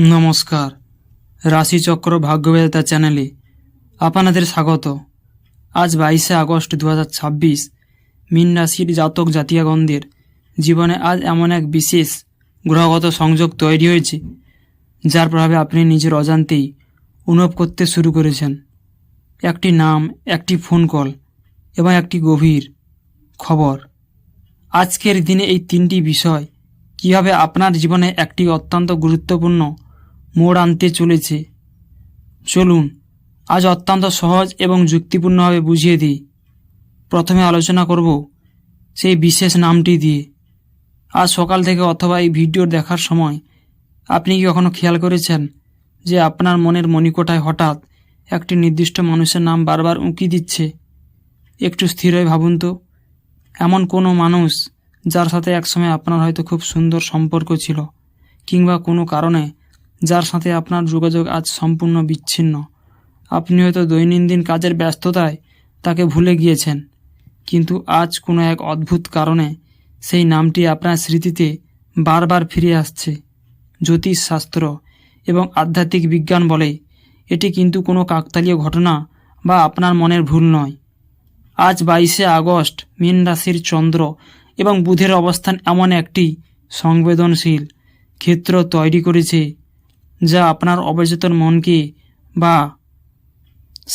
নমস্কার, রাশিচক্র ভাগ্যবেদাতা চ্যানেলে আপনাদের স্বাগত। আজ 22শে আগস্ট 2026 মীন রাশির জাতক জাতিকাগণদের জীবনে আজ এমন এক বিশেষ গ্রহগত সংযোগ তৈরি হয়েছে, যার প্রভাবে আপনি নিজের অজান্তেই অনুভব করতে শুরু করেছেন। একটি নাম, একটি ফোন কল এবং একটি গভীর খবর। আজকের দিনে এই তিনটি বিষয় কীভাবে আপনার জীবনে একটি অত্যন্ত গুরুত্বপূর্ণ মোড় আনতে চলেছে, চলুন আজ অত্যন্ত সহজ এবং যুক্তিপূর্ণভাবে বুঝিয়ে দিই। প্রথমে আলোচনা করব সেই বিশেষ নামটি দিয়ে। আজ সকাল থেকে অথবা এই ভিডিও দেখার সময় আপনি কি কখনো খেয়াল করেছেন যে আপনার মনের মণিকোঠায় হঠাৎ একটি নির্দিষ্ট মানুষের নাম বারবার উঁকি দিচ্ছে? একটু স্থির হয়ে ভাবুন তো, এমন কোনো মানুষ যার সাথে একসময় আপনার হয়তো খুব সুন্দর সম্পর্ক ছিল, কিংবা কোনো কারণে যার সাথে আপনার যোগাযোগ আজ সম্পূর্ণ বিচ্ছিন্ন। আপনি হয়তো দৈনন্দিন কাজের ব্যস্ততায় তাকে ভুলে গিয়েছেন, কিন্তু আজ কোনো এক অদ্ভুত কারণে সেই নামটি আপনার স্মৃতিতে বারবার ফিরে আসছে। জ্যোতিষশাস্ত্র এবং আধ্যাত্মিক বিজ্ঞান বলে এটি কিন্তু কোনো কাকতালীয় ঘটনা বা আপনার মনের ভুল নয়। আজ 22শে আগস্ট মীন রাশির চন্দ্র এবং বুধের অবস্থান এমন একটি সংবেদনশীল ক্ষেত্র তৈরি করেছে, যা আপনার অবচেতন মনকে বা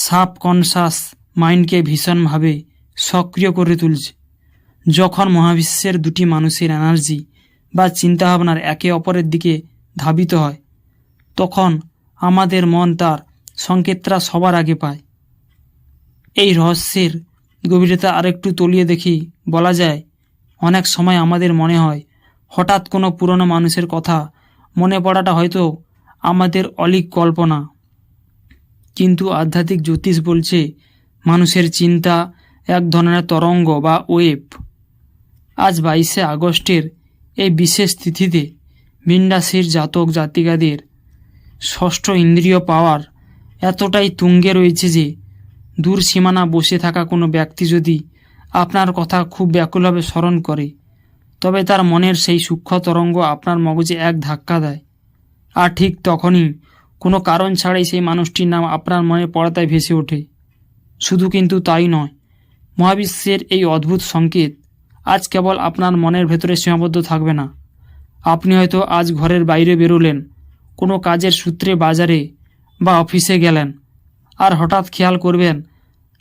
সাবকনশাস মাইন্ডকে ভীষণভাবে সক্রিয় করে তুলছে। যখন মহাবিশ্বের দুটি মানুষের এনার্জি বা চিন্তাভাবনার একে অপরের দিকে ধাবিত হয়, তখন আমাদের মন তার সংকেতটা সবার আগে পায়। এই রহস্যের গভীরতা আরেকটু তলিয়ে দেখি বলা যায়, অনেক সময় আমাদের মনে হয় হঠাৎ কোনো পুরনো মানুষের কথা মনে পড়াটা হয়তো আমাদের অলীক কল্পনা, কিন্তু আধ্যাত্মিক জ্যোতিষ বলছে মানুষের চিন্তা এক ধরনের তরঙ্গ বা ওয়েভ। আজ 22শে আগস্টের এই বিশেষ তিথিতে মীন রাশির জাতক জাতিকাদের ষষ্ঠ ইন্দ্রিয় পাওয়ার এতটাই তুঙ্গে রয়েছে যে দূর সীমানা বসে থাকা কোনো ব্যক্তি যদি আপনার কথা খুব ব্যাকুলভাবে স্মরণ করে, তবে তার মনের সেই সূক্ষ্ম তরঙ্গ আপনার মগজে এক ধাক্কা দেয়, আর ঠিক তখনই কোনো কারণ ছাড়াই সেই মানুষটির নাম আপনার মনে পড়াতায় ভেসে ওঠে। শুধু কিন্তু তাই নয়, মহাবিশ্বের এই অদ্ভুত সংকেত আজ কেবল আপনার মনের ভেতরে সীমাবদ্ধ থাকবে না। আপনি হয়তো আজ ঘরের বাইরে বেরোলেন, কোনো কাজের সূত্রে বাজারে বা অফিসে গেলেন, আর হঠাৎ খেয়াল করবেন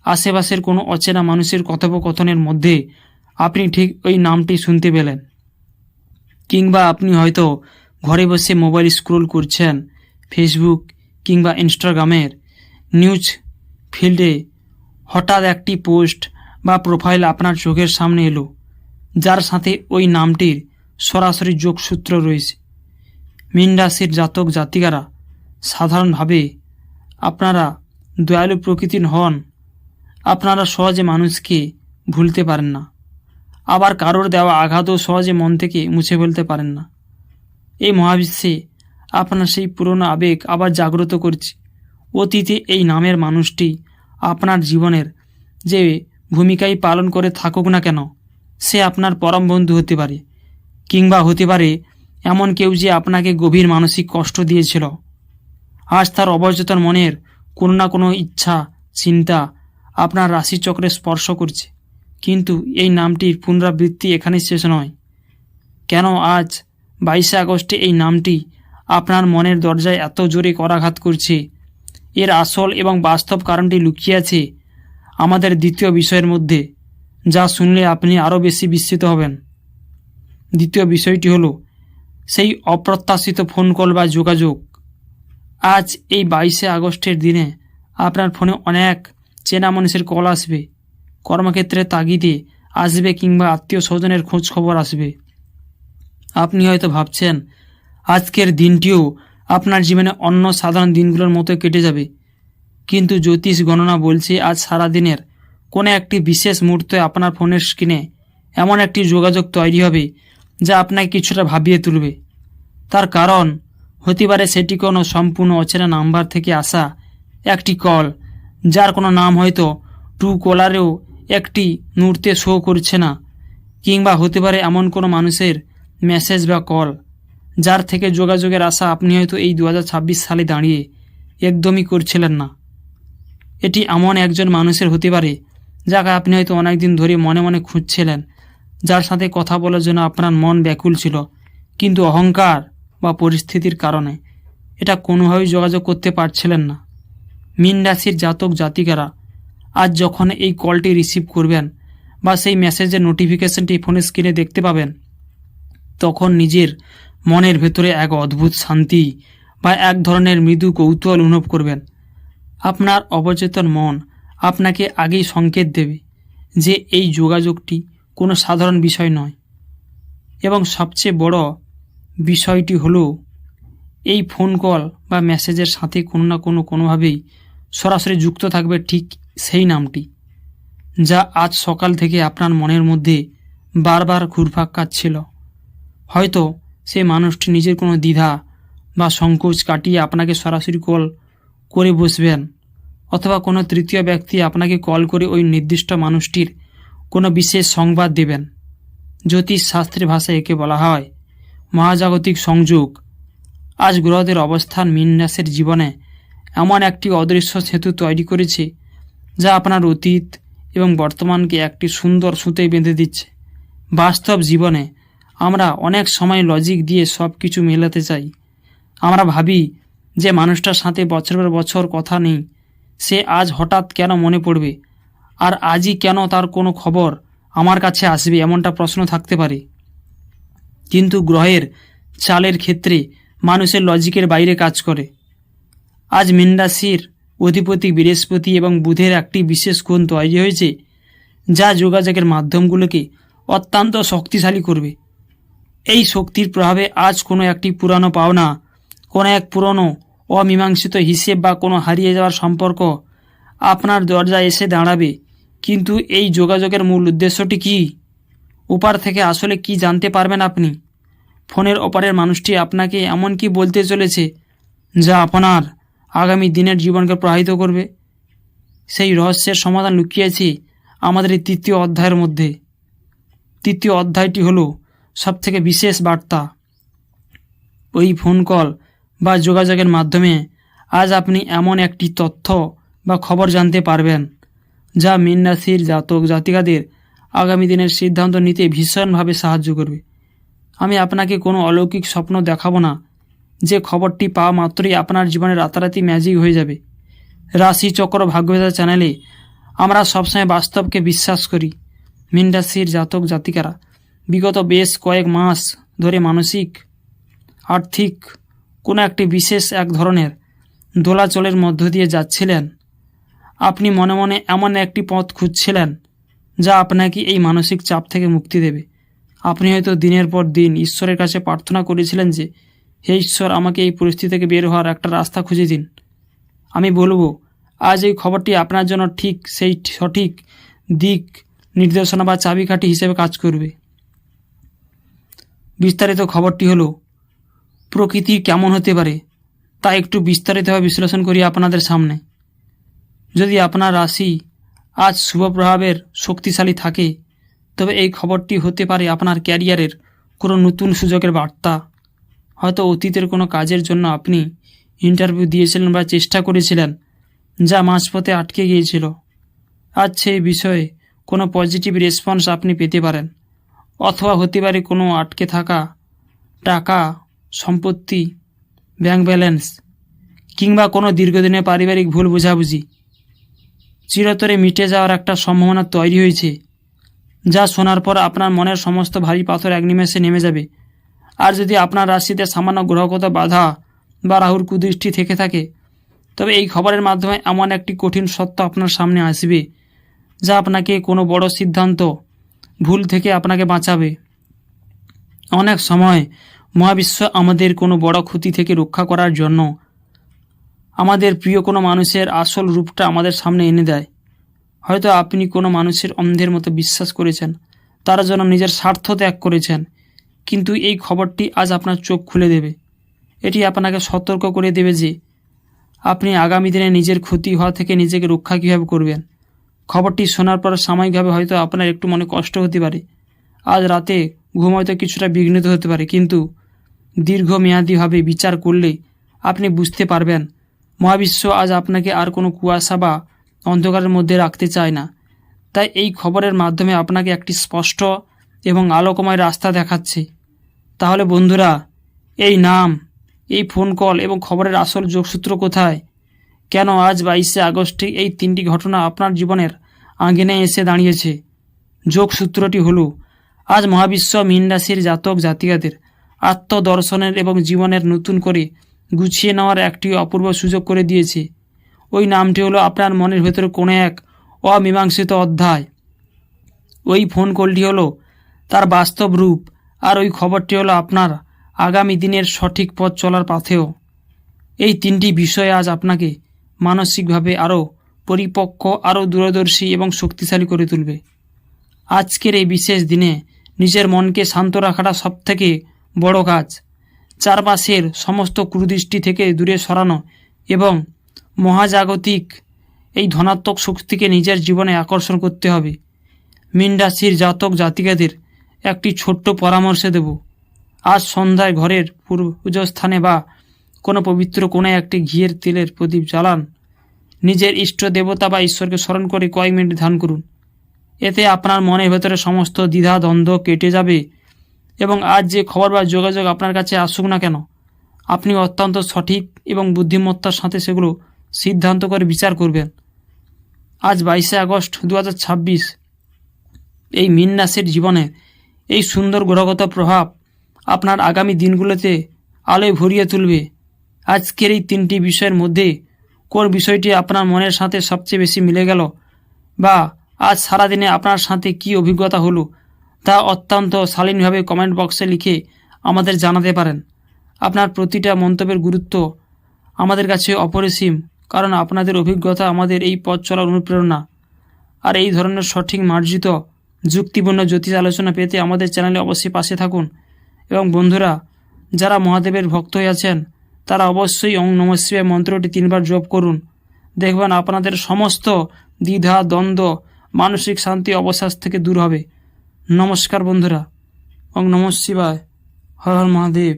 আশেপাশের কোনো অচেনা মানুষের কথোপকথনের মধ্যে আপনি ঠিক ওই নামটি শুনতে পেলেন। কিংবা আপনি হয়তো ঘরে বসে মোবাইল স্ক্রোল করছেন, ফেসবুক কিংবা ইনস্টাগ্রামের নিউজ ফিল্ডে হঠাৎ একটি পোস্ট বা প্রোফাইল আপনার চোখের সামনে এলো, যার সাথে ওই নামটির সরাসরি যোগসূত্র রয়েছে। মীন রাশির জাতক জাতিকারা সাধারণভাবে আপনারা দয়ালু প্রকৃতির হন। আপনারা সহজে মানুষকে ভুলতে পারেন না, আবার কারোর দেওয়া আঘাতও সহজে মন থেকে মুছে ফেলতে পারেন না। এই মহাবিশ্বে আপনার সেই পুরনো আবেগ আবার জাগ্রত করছে। অতীতে এই নামের মানুষটি আপনার জীবনের যে ভূমিকাই পালন করে থাকুক না কেন, সে আপনার পরম বন্ধু হতে পারে, কিংবা হতে পারে এমন কেউ যে আপনাকে গভীর মানসিক কষ্ট দিয়েছিল। আজ তার অবচেতন মনের কোনো না কোনো ইচ্ছা, চিন্তা আপনার রাশিচক্রে স্পর্শ করছে। কিন্তু এই নামটির পুনরাবৃত্তি এখানে শেষ নয়। কেন আজ 22শে আগস্টে এই নামটি আপনার মনের দরজায় এত জোরে করাঘাত করছে, এর আসল এবং বাস্তব কারণটি লুকিয়ে আছে আমাদের দ্বিতীয় বিষয়ের মধ্যে, যা শুনলে আপনি আরও বেশি বিস্মিত হবেন। দ্বিতীয় বিষয়টি হলো সেই অপ্রত্যাশিত ফোন কল বা যোগাযোগ। আজ এই 22শে আগস্টের দিনে আপনার ফোনে অনেক চেনা মানুষের কল আসবে, কর্মক্ষেত্রে তাগিদে আসবে, কিংবা আত্মীয় স্বজনের খোঁজ খবর আসবে। আপনি হয়তো ভাবছেন আজকের দিনটিও আপনার জীবনে অন্য সাধারণ দিনগুলোর মতো কেটে যাবে, কিন্তু জ্যোতিষ গণনা বলছে আজ সারাদিনের কোনো একটি বিশেষ মুহূর্তে আপনার ফোনের স্ক্রিনে এমন একটি যোগাযোগ তৈরি হবে যা আপনাকে কিছুটা ভাবিয়ে তুলবে। তার কারণ হতে পারে সেটি কোনো সম্পূর্ণ অচেনা নাম্বার থেকে আসা একটি কল, যার কোনো নাম হয়তো ট্রু কলারেও একটি মুহূর্তে শো করছে না, কিংবা হতে পারে এমন কোনো মানুষের মেসেজ বা কল যার থেকে যোগাযোগের আশা আপনি হয়তো এই 2026 সালে দাঁড়িয়ে একদমই করছিলেন না। এটি এমন একজন মানুষের হতে পারে যাকে আপনি হয়তো অনেক দিন ধরে মনে মনে খুঁজছিলেন, যার সাথে কথা বলার জন্য আপনার মন ব্যাকুল ছিল, কিন্তু অহংকার বা পরিস্থিতির কারণে এটা কোনোভাবেই যোগাযোগ করতে পারছিলেন না। মীন রাশির জাতক জাতিকারা আজ যখন এই কলটি রিসিভ করবেন বা সেই মেসেজের নোটিফিকেশনটি ফোনের স্ক্রিনে দেখতে পাবেন, তখন নিজের মনের ভেতরে এক অদ্ভুত শান্তি বা এক ধরনের মৃদু কৌতূহল অনুভব করবেন। আপনার অবচেতন মন আপনাকে আগেই সংকেত দেবে যে এই যোগাযোগটি কোনো সাধারণ বিষয় নয়, এবং সবচেয়ে বড় বিষয়টি হলো এই ফোন কল বা মেসেজের সাথে কোনো না কোনোভাবেই সরাসরি যুক্ত থাকবে ঠিক সেই নামটি, যা আজ সকাল থেকে আপনার মনের মধ্যে বারবার ঘুরপাক খাচ্ছিল। হয়তো সেই মানুষটি নিজের কোনো দ্বিধা বা সংকোচ কাটিয়ে আপনাকে সরাসরি কল করে বসবেন, অথবা কোনো তৃতীয় ব্যক্তি আপনাকে কল করে ওই নির্দিষ্ট মানুষটির কোনো বিশেষ সংবাদ দেবেন। জ্যোতিষ শাস্ত্রের ভাষায় একে বলা হয় মহাজাগতিক সংযোগ। আজ গ্রহদের অবস্থান মীন রাশির জীবনে এমন একটি অদৃশ্য সেতু তৈরি করেছে যা আপনার অতীত এবং বর্তমানকে একটি সুন্দর সুতোয় বেঁধে দিচ্ছে। বাস্তব জীবনে আমরা অনেক সময় লজিক দিয়ে সব কিছু মেলাতে চাই। আমরা ভাবি যে মানুষটার সাথে বছরের বছর কথা নেই, সে আজ হঠাৎ কেন মনে পড়বে, আর আজই কেন তার কোনো খবর আমার কাছে আসবে, এমনটা প্রশ্ন থাকতে পারে। কিন্তু গ্রহের চালের ক্ষেত্রে মানুষের লজিকের বাইরে কাজ করে। আজ মীন রাশির অধিপতি বৃহস্পতি এবং বুধের একটি বিশেষ কোণ তৈরি হয়েছে যা যোগাযোগের মাধ্যমগুলোকে অত্যন্ত শক্তিশালী করবে। এই শক্তির প্রভাবে আজ কোনো একটি পুরানো পাওনা, কোনো এক পুরনো অমীমাংসিত হিসেব বা কোনো হারিয়ে যাওয়ার সম্পর্ক আপনার দরজায় এসে দাঁড়াবে। কিন্তু এই যোগাযোগের মূল উদ্দেশ্যটি কী? ওপার থেকে আসলে কি জানতে পারবেন আপনি? ফোনের ওপারের মানুষটি আপনাকে এমন কি বলতে চলেছে যা আপনার আগামী দিনের জীবনকে প্রভাবিত করবে? সেই রহস্যের সমাধান লুকিয়েছে আমাদের এই তৃতীয় অধ্যায়ের মধ্যে। তৃতীয় অধ্যায়টি হলো সবথেকে বিশেষ বার্তা। ওই ফোন কল বা যোগাযোগের মাধ্যমে আজ আপনি এমন একটি তথ্য বা খবর জানতে পারবেন যা মীন রাশির জাতক জাতিকাদের আগামী দিনের সিদ্ধান্ত নিতে ভীষণভাবে সাহায্য করবে। আমি আপনাকে কোনো অলৌকিক স্বপ্ন দেখাবো না যে খবরটি পাওয়া মাত্রই আপনার জীবনে রাতারাতি ম্যাজিক হয়ে যাবে। রাশিচক্র ভাগ্যবেদা চ্যানেলে আমরা সবসময় বাস্তবকে বিশ্বাস করি। মীন রাশির জাতক জাতিকারা বিগত বেশ কয়েক মাস ধরে মানসিক, আর্থিক কোনো একটি বিশেষ এক ধরনের দোলাচলের মধ্য দিয়ে যাচ্ছিলেন। আপনি মনে মনে এমন একটি পথ খুঁজছিলেন যা আপনাকে এই মানসিক চাপ থেকে মুক্তি দেবে। আপনি হয়তো দিনের পর দিন ঈশ্বরের কাছে প্রার্থনা করেছিলেন যে, হে ঈশ্বর, আমাকে এই পরিস্থিতি থেকে বের হওয়ার একটা রাস্তা খুঁজে দিন। আমি বলবো, আজ এই খবরটি আপনার জন্য ঠিক সেই সঠিক দিক নির্দেশনা বা চাবিকাঠি হিসেবে কাজ করবে। বিস্তারিত খবরটি হলো, প্রকৃতি কেমন হতে পারে তা একটু বিস্তারিতভাবে বিশ্লেষণ করি আপনাদের সামনে। যদি আপনার রাশি আজ শুভ প্রভাবের শক্তিশালী থাকে, তবে এই খবরটি হতে পারে আপনার ক্যারিয়ারের কোনো নতুন সুযোগের বার্তা। হয়তো অতীতের কোনো কাজের জন্য আপনি ইন্টারভিউ দিয়েছিলেন বা চেষ্টা করেছিলেন, যা মাঝপথে আটকে গিয়েছিল। আজ সেই বিষয়ে কোনো পজিটিভ রেসপন্স আপনি পেতে পারেন, অথবা হতে পারে কোনো আটকে থাকা টাকা, সম্পত্তি, ব্যাংক ব্যালেন্স, কিংবা কোনো দীর্ঘদিনের পারিবারিক ভুল বোঝাবুঝি চিরতরে মিটে যাওয়ার একটা সম্ভাবনা তৈরি হয়েছে, যা শোনার পর আপনার মনের সমস্ত ভারী পাথর এক নিমেষে নেমে যাবে। আর যদি আপনার রাশিতে সামান্য গ্রহগত বাধা বা রাহুর কুদৃষ্টি থেকে থাকে, তবে এই খবরের মাধ্যমে এমন একটি কঠিন সত্য আপনার সামনে আসবে যা আপনাকে কোনো বড় সিদ্ধান্ত, ভুল থেকে আপনাকে বাঁচাবে। অনেক সময় মহাবিশ্ব আমাদের কোনো বড় ক্ষতি থেকে রক্ষা করার জন্য আমাদের প্রিয় কোনো মানুষের আসল রূপটা আমাদের সামনে এনে দেয়। হয়তো আপনি কোনো মানুষের অন্ধের মতো বিশ্বাস করেছেন, তার জন্য নিজের স্বার্থ ত্যাগ করেছেন, কিন্তু এই খবরটি আজ আপনার চোখ খুলে দেবে। এটি আপনাকে সতর্ক করে দেবে যে আপনি আগামী দিনে নিজের ক্ষতি হওয়া থেকে নিজেকে রক্ষা কীভাবে করবেন। খবরটি শোনার পর সাময়িকভাবে হয়তো আপনার একটু মনে কষ্ট হতে পারে, আজ রাতে ঘুম হয়তো কিছুটা বিঘ্নিত হতে পারে, কিন্তু দীর্ঘমেয়াদীভাবে বিচার করলে আপনি বুঝতে পারবেন মহাবিশ্ব আজ আপনাকে আর কোনো কুয়াশা বা অন্ধকারের মধ্যে রাখতে চায় না। তাই এই খবরের মাধ্যমে আপনাকে একটি স্পষ্ট এবং আলোকময় রাস্তা দেখাচ্ছে। তাহলে বন্ধুরা, এই নাম, এই ফোন কল এবং খবরের আসল যোগসূত্র কোথায়? কেন আজ 22শে আগস্টে এই 3টি ঘটনা আপনার জীবনের আঙিনায় এসে দাঁড়িয়েছে? যোগসূত্রটি হলো, আজ মহাবিশ্ব মীন রাশির জাতক জাতিকাদের আত্মদর্শনের এবং জীবনের নতুন করে গুছিয়ে নেওয়ার একটি অপূর্ব সুযোগ করে দিয়েছে। ওই নামটি হলো আপনার মনের ভেতরে কোনো এক অমীমাংসিত অধ্যায়। ওই ফোন কলটি হলো তার বাস্তব রূপ, আর ওই খবরটি হলো আপনার আগামী দিনের সঠিক পথ চলার পাথেয়। এই 3টি বিষয় আজ আপনাকে মানসিকভাবে আরও পরিপক্ক, আরও দূরদর্শী এবং শক্তিশালী করে তুলবে। আজকের এই বিশেষ দিনে নিজের মনকে শান্ত রাখাটা সবথেকে বড় কাজ। চারপাশের সমস্ত কুদৃষ্টি থেকে দূরে সরানো এবং মহাজাগতিক এই ধনাত্মক শক্তিকে নিজের জীবনে আকর্ষণ করতে হবে। মীন রাশির জাতক জাতিকাদের একটি ছোট্ট পরামর্শ দেব। আজ সন্ধ্যায় ঘরের পূজস্থানে বা কোনো পবিত্র কোণায় একটি ঘিয়ের তেলের প্রদীপ জ্বালান। নিজের ইষ্ট দেবতা বা ঈশ্বরকে স্মরণ করে কয়েক মিনিট ধ্যান করুন। এতে আপনার মনের ভেতরে সমস্ত দ্বিধা দ্বন্দ্ব কেটে যাবে এবং আজ যে খবর বা যোগাযোগ আপনার কাছে আসুক না কেন, আপনি অত্যন্ত সঠিক এবং বুদ্ধিমত্তার সাথে সেগুলো সিদ্ধান্ত করে বিচার করবেন। আজ 22শে আগস্ট 2026 এই মীন রাশির জীবনে এই সুন্দর গ্রহগত প্রভাব আপনার আগামী দিনগুলোতে আলোয় ভরিয়ে তুলবে। আজকের এই 3টি বিষয়ের মধ্যে কোন বিষয়টি আপনার মনের সাথে সবচেয়ে বেশি মিলে গেল, বা আজ সারাদিনে আপনার সাথে কি অভিজ্ঞতা হলো, তা অত্যন্ত শালীনভাবে কমেন্ট বক্সে লিখে আমাদের জানাতে পারেন। আপনার প্রতিটা মন্তব্যের গুরুত্ব আমাদের কাছে অপরিসীম, কারণ আপনাদের অভিজ্ঞতা আমাদের এই পথ চলার অনুপ্রেরণা। আর এই ধরনের সঠিক মার্জিত যুক্তিপূর্ণ জ্যোতিষ আলোচনা পেতে আমাদের চ্যানেলে অবশ্যই পাশে থাকুন। এবং বন্ধুরা, যারা মহাদেবের ভক্ত হয়ে আছেন তারা অবশ্যই ওং নমঃ শিবায় মন্ত্রটি 3 বার জপ করুন। দেখবেন আপনাদের সমস্ত দ্বিধা দ্বন্দ্ব, মানসিক শান্তি, অবসাদ থেকে দূর হবে। নমস্কার বন্ধুরা, ওং নমঃ শিবায়, হর হর মহাদেব।